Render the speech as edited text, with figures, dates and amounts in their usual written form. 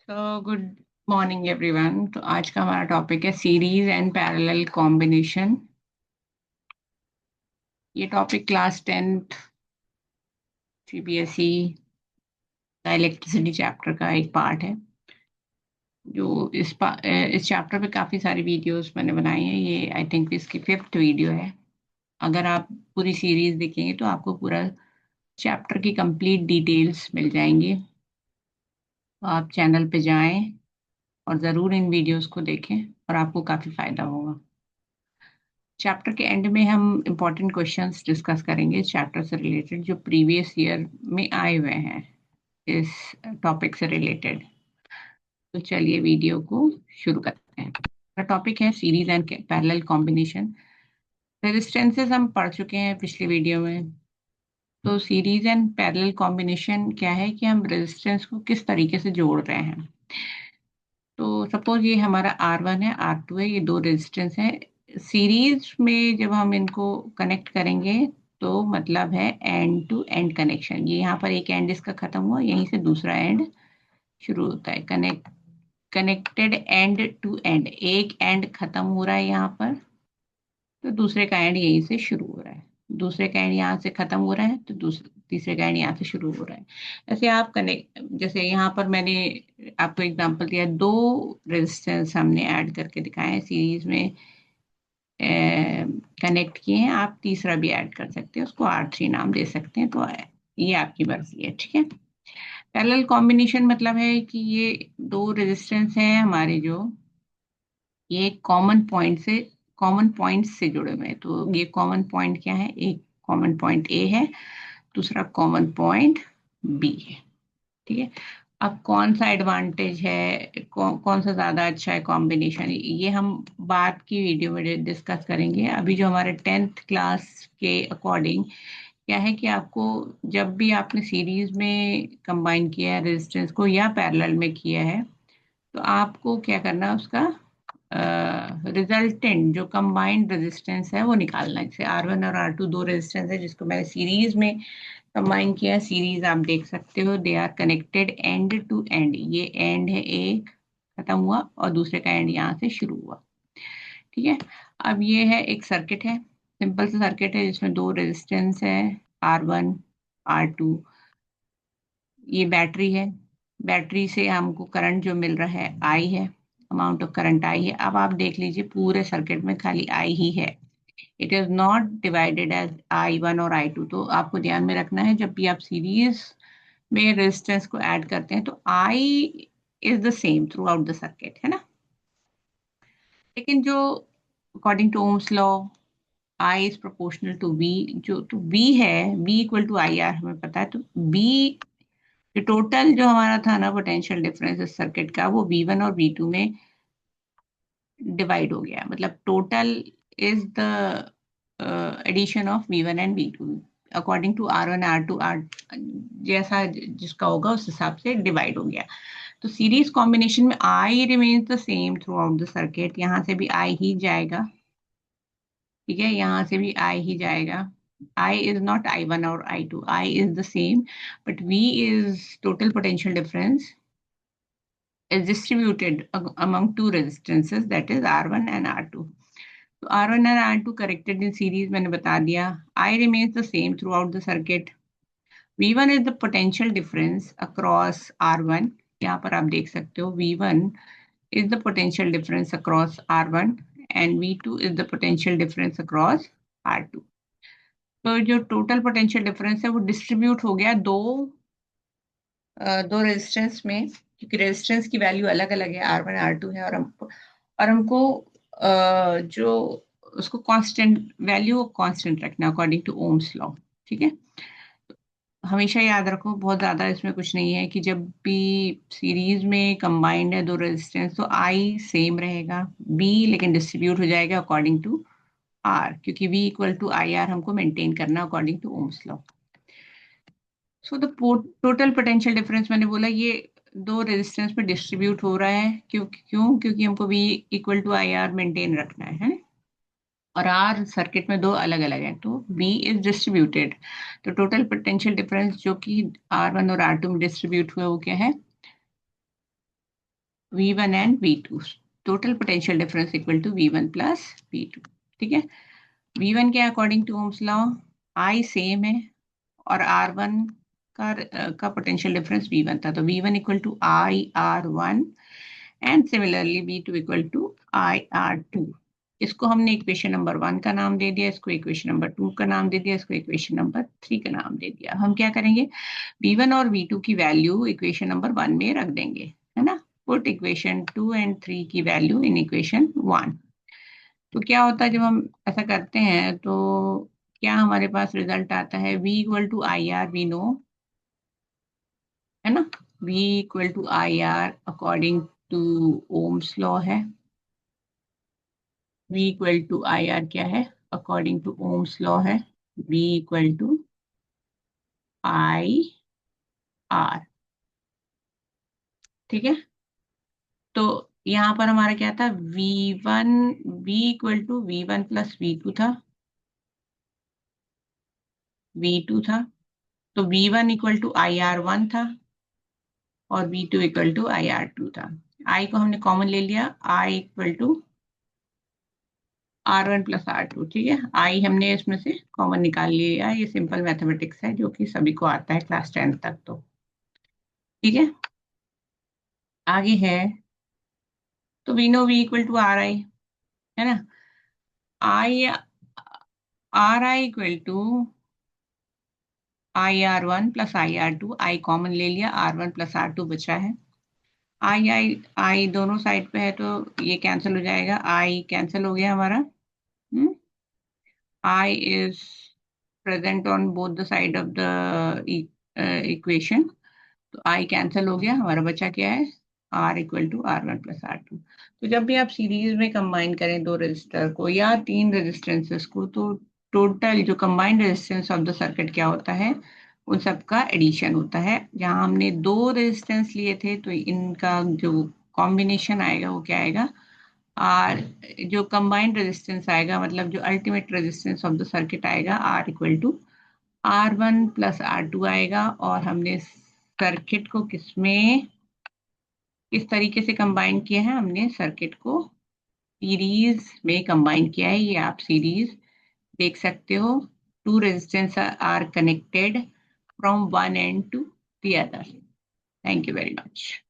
तो good morning everyone. तो आज का हमारा टॉपिक है सीरीज एंड पैरेलल कॉम्बिनेशन। ये टॉपिक क्लास 10th सीबीएसई का इलेक्ट्रिसिटी चैप्टर का एक पार्ट है। जो इस चैप्टर पे काफ़ी सारी वीडियोस मैंने बनाई हैं। ये आई थिंक इसकी 5th वीडियो है। अगर आप पूरी सीरीज देखेंगे तो आपको पूरा चैप्टर की कंप्लीट डिटेल्स मिल जाएंगी। तो आप चैनल पे जाएं और ज़रूर इन वीडियोस को देखें और आपको काफ़ी फायदा होगा। चैप्टर के एंड में हम इम्पोर्टेंट क्वेश्चंस डिस्कस करेंगे इस चैप्टर से रिलेटेड, जो प्रीवियस ईयर में आए हुए हैं इस टॉपिक से रिलेटेड। तो चलिए वीडियो को शुरू करते हैं। टॉपिक है series and parallel combination. Resistances हम पढ़ चुके हैं पिछली वीडियो में। तो सीरीज एंड पैरेलल कॉम्बिनेशन क्या है कि हम रेजिस्टेंस को किस तरीके से जोड़ रहे हैं। तो सपोज ये हमारा R1 है, R2 है, ये दो रेजिस्टेंस है। सीरीज में जब हम इनको कनेक्ट करेंगे तो मतलब है एंड टू एंड कनेक्शन। ये यहाँ पर एक एंड इसका खत्म हुआ, यहीं से दूसरा एंड शुरू होता है। कनेक्टेड एंड टू एंड, एक एंड खत्म हो रहा है यहाँ पर, तो दूसरे का एंड यहीं से शुरू हो रहा है। दूसरे का एंड यहाँ से खत्म हो रहा है तो दूसरे तीसरे का एंड यहाँ से शुरू हो रहा है। ऐसे आप कनेक्ट, जैसे यहाँ पर मैंने आपको एग्जांपल दिया, दो रेजिस्टेंस हमने ऐड करके दिखाए हैं सीरीज में, कनेक्ट किए हैं। आप तीसरा भी ऐड कर सकते हैं, उसको R3 नाम दे सकते हैं। तो ये आपकी मर्जी है, ठीक है। पैरेलल कॉम्बिनेशन मतलब है कि ये दो रेजिस्टेंस हैं हमारे, जो ये कॉमन पॉइंट से जुड़े हुए हैं। तो ये कॉमन पॉइंट क्या है? एक कॉमन पॉइंट ए है, दूसरा कॉमन पॉइंट बी है, ठीक है। अब कौन सा एडवांटेज है, कौन सा ज्यादा अच्छा है कॉम्बिनेशन, ये हम बाद की वीडियो में डिस्कस करेंगे। अभी जो हमारे 10th क्लास के अकॉर्डिंग क्या है कि आपको जब भी आपने सीरीज में कंबाइन किया है रेजिस्टेंस को या पैरेलल में किया है, तो आपको क्या करना है, उसका रिजल्टेंट जो कंबाइंड रेजिस्टेंस है वो निकालना है। जैसे R1 और R2 दो रेजिस्टेंस है जिसको मैंने सीरीज में कंबाइन किया। सीरीज आप देख सकते हो, they are connected end to end. ये एंड है, एक खत्म हुआ और दूसरे का एंड यहाँ से शुरू हुआ, ठीक है। अब ये है एक सर्किट है, सिंपल सा सर्किट है जिसमें दो रेजिस्टेंस है, R1 R2। ये बैटरी है, बैटरी से हमको करंट जो मिल रहा है आई है, अमाउंट ऑफ करंट आई है। अब आप देख लीजिए पूरे सर्किट में खाली आई ही है, it is not divided as I1 और I2। तो आपको ध्यान में रखना है जब भी आप सीरीज में रेजिस्टेंस को ऐड करते हैं तो I is the same throughout the circuit, है ना। लेकिन जो according to Ohm's law I is proportional to V, जो तो वी है, V equal to I R हमें पता है। तो वी, जो टोटल जो हमारा था ना पोटेंशियल डिफरेंस इस सर्किट का, वो V1 और V2 में डिवाइड हो गया। मतलब total is the addition of V1 and V2 according to R1 R2 R, जैसा जिसका होगा उस हिसाब से डिवाइड हो गया। तो सीरीज कॉम्बिनेशन में I remains the same throughout the circuit. यहाँ से भी आई ही जाएगा, ठीक है, यहाँ से भी आई ही जाएगा। आई इज नॉट I1 और I2, I is the same, but V is total potential difference is distributed among two resistances, that is R1 and R2. So R1 and R2 corrected in series मैंने बता दिया। I remains the same throughout the circuit. V1 is the potential difference across R1, यहाँ पर आप देख सकते हो V1 is the potential difference across R1 and V2 is the potential difference across R2. तो जो टोटल पोटेंशियल डिफरेंस है वो डिस्ट्रीब्यूट हो गया दो रेजिस्टेंस में, क्योंकि रेजिस्टेंस की वैल्यू अलग अलग है, R1 R2 है। और हमको जो उसको कांस्टेंट वैल्यू कांस्टेंट रखना अकॉर्डिंग टू ओम्स लॉ, ठीक है। हमेशा याद रखो, बहुत ज्यादा इसमें कुछ नहीं है कि जब भी सीरीज में कंबाइंड है दो रेजिस्टेंस तो आई सेम रहेगा, बी लेकिन डिस्ट्रीब्यूट हो जाएगा अकॉर्डिंग टू आर, क्योंकि V equal to I R हमको मेंटेन करना according to Ohm's law. So the total potential difference मैंने बोला ये दो रेजिस्टेंस में डिस्ट्रीब्यूट हो रहा है। क्योंकि हमको V equal to I R maintain रखना है ना? और आर सर्किट में दो अलग अलग है, तो V इज डिस्ट्रीब्यूटेड। तो टोटल पोटेंशियल डिफरेंस जो कि R1 और R2 में डिस्ट्रीब्यूट हुआ वो क्या है? V1 and V2, total potential difference equal to V1 plus V2. ठीक है, V1 के according to Ohm's law I same है और R1 का पोटेंशियल डिफरेंस V1 था, तो V1 equal to I R1 and similarly V2 equal to I R2. इसको हमने इक्वेशन नंबर 1 का नाम दे दिया, इसको इक्वेशन नंबर 2 का नाम दे दिया, इसको इक्वेशन नंबर 3 का नाम दे दिया. हम क्या करेंगे, V1 और V2 की वैल्यू इक्वेशन नंबर 1 में रख देंगे, है ना. पुट इक्वेशन 2 एंड 3 की वैल्यू इन इक्वेशन 1. तो क्या होता है जब हम ऐसा करते हैं, तो क्या हमारे पास रिजल्ट आता है, V equal to I R we know, है ना. V equal to I R according to Ohm's law है. V equal to I R क्या है, अकॉर्डिंग टू ओम्स लॉ है, V equal to I R. ठीक है, तो यहाँ पर हमारा क्या था, V1, V equal to V1 plus V2 था, V2 था, तो V1 इक्वल टू IR1 था और V2 इक्वल टू IR2 था. I को हमने कॉमन ले लिया, I equal to R1 plus R2. ठीक है, I हमने इसमें से कॉमन निकाल लिया. ये सिंपल मैथमेटिक्स है जो कि सभी को आता है क्लास 10 तक. तो ठीक है, आगे है, तो we know V equal to R I, है ना. I R I equal to IR1 plus IR2. I common ले लिया, R1 प्लस R2 बचा है. आई दोनों साइड पे है तो ये कैंसिल हो जाएगा, आई कैंसिल हो गया हमारा. I is present on both the side of the equation, तो आई कैंसिल हो गया, हमारा बचा क्या है, are equal to R1 plus R2. तो जब भी आप सीरीज में कंबाइन करें दो रेजिस्टर को या तीन रेजिस्टेंसेस को, तो टोटल जो combined resistance of the circuit क्या होता है, उन सबका एडिशन होता है. जहां हमने दो रेजिस्टेंस लिए थे तो इनका जो कॉम्बिनेशन आएगा वो क्या आएगा, आर. जो कंबाइंड रेजिस्टेंस आएगा, मतलब जो ultimate resistance of the circuit आएगा, R equal to R1 plus R2 आएगा. और हमने सर्किट को किस तरीके से कंबाइन किया है, हमने सर्किट को सीरीज में कंबाइन किया है. ये आप सीरीज देख सकते हो. Two resistance are connected from one end to the other. Thank you very much.